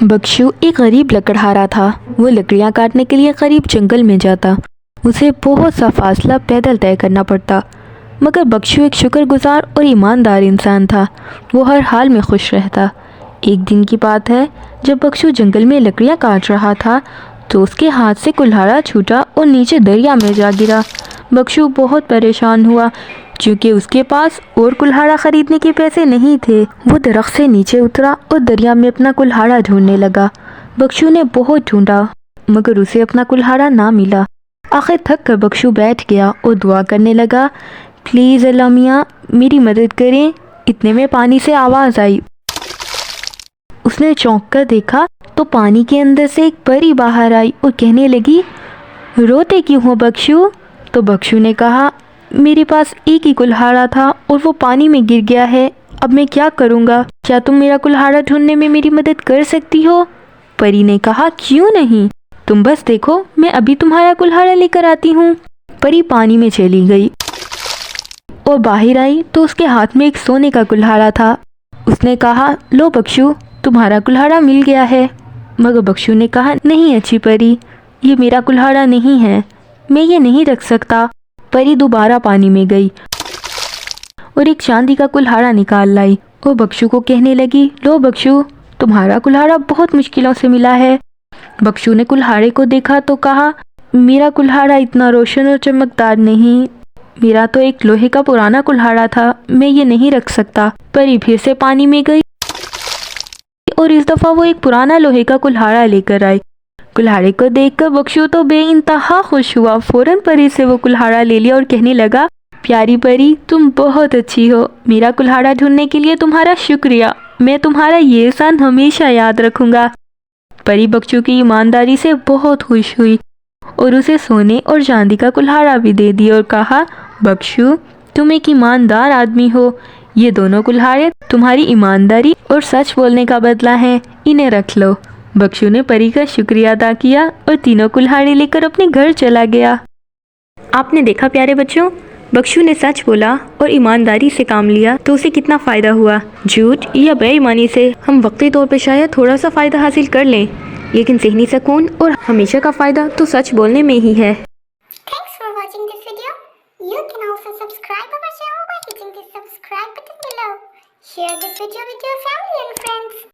बख्शू एक गरीब लकड़हारा था। वो लकड़ियाँ काटने के लिए करीब जंगल में जाता। उसे बहुत सा फासला पैदल तय करना पड़ता, मगर बख्शू एक शुक्रगुजार और ईमानदार इंसान था। वो हर हाल में खुश रहता। एक दिन की बात है, जब बख्शू जंगल में लकड़ियाँ काट रहा था तो उसके हाथ से कुल्हाड़ा छूटा और नीचे दरिया में जा गिरा। बख्शू बहुत परेशान हुआ क्योंकि उसके पास और कुल्हाड़ा खरीदने के पैसे नहीं थे। वो दरख्त से नीचे उतरा और दरिया में अपना कुल्हाड़ा ढूंढने लगा। बख्शू ने बहुत ढूंढा मगर उसे अपना कुल्हाड़ा ना मिला। आखिर थक कर बख्शू बैठ गया और दुआ करने लगा, प्लीज़ अल्लाह मियाँ मेरी मदद करें। इतने में पानी से आवाज़ आई। उसने चौंक कर देखा तो पानी के अंदर से एक परी बाहर आई और कहने लगी, रोते क्यों हो बख्शू? तो बख्शू ने कहा, मेरे पास एक ही कुल्हाड़ा था और वो पानी में गिर गया है, अब मैं क्या करूँगा? क्या तुम मेरा कुल्हाड़ा ढूंढने में मेरी मदद कर सकती हो? परी ने कहा, क्यों नहीं, तुम बस देखो, मैं अभी तुम्हारा कुल्हाड़ा लेकर आती हूँ। परी पानी में चली गई और बाहर आई तो उसके हाथ में एक सोने का कुल्हाड़ा था। उसने कहा, लो बख्शू, तुम्हारा कुल्हाड़ा मिल गया है। मगर बख्शू ने कहा, नहीं अच्छी परी, ये मेरा कुल्हाड़ा नहीं है, मैं ये नहीं रख सकता। परी दोबारा पानी में गई और एक चांदी का कुल्हाड़ा निकाल लाई और बख्शू को कहने लगी, लो बख्शू, तुम्हारा कुल्हाड़ा बहुत मुश्किलों से मिला है। बख्शू ने कुल्हाड़े को देखा तो कहा, मेरा कुल्हाड़ा इतना रोशन और चमकदार नहीं, मेरा तो एक लोहे का पुराना कुल्हाड़ा था, मैं ये नहीं रख सकता। परी फिर से पानी में गई और इस दफ़ा वो एक पुराना लोहे का कुल्हाड़ा लेकर आई। कुल्हाड़े को देखकर बख्शू तो बेइंतहा खुश हुआ। फौरन परी से वो कुल्हाड़ा ले लिया और कहने लगा, प्यारी परी, तुम बहुत अच्छी हो, मेरा कुल्हाड़ा ढूंढने के लिए तुम्हारा शुक्रिया, मैं तुम्हारा ये एहसान हमेशा याद रखूँगा। परी बख्शू की ईमानदारी से बहुत खुश हुई और उसे सोने और चांदी का कुल्हाड़ा भी दे दिया और कहा, बख्शू, तुम एक ईमानदार आदमी हो, ये दोनों कुल्हाड़े तुम्हारी ईमानदारी और सच बोलने का बदला है, इन्हें रख लो। बख्शू ने परी का शुक्रिया अदा किया और तीनों कुल्हाड़े लेकर अपने घर चला गया। आपने देखा प्यारे बच्चों, बख्शू ने सच बोला और ईमानदारी से काम लिया तो उसे कितना फ़ायदा हुआ। झूठ या बेईमानी से हम वक्ती तौर पर शायद थोड़ा सा फ़ायदा हासिल कर लें, लेकिन ज़हनी सुकून और हमेशा का फ़ायदा तो सच बोलने में ही है। Thanks for watching this video. You can also subscribe our channel by hitting the subscribe button below. Share this video with your family and friends.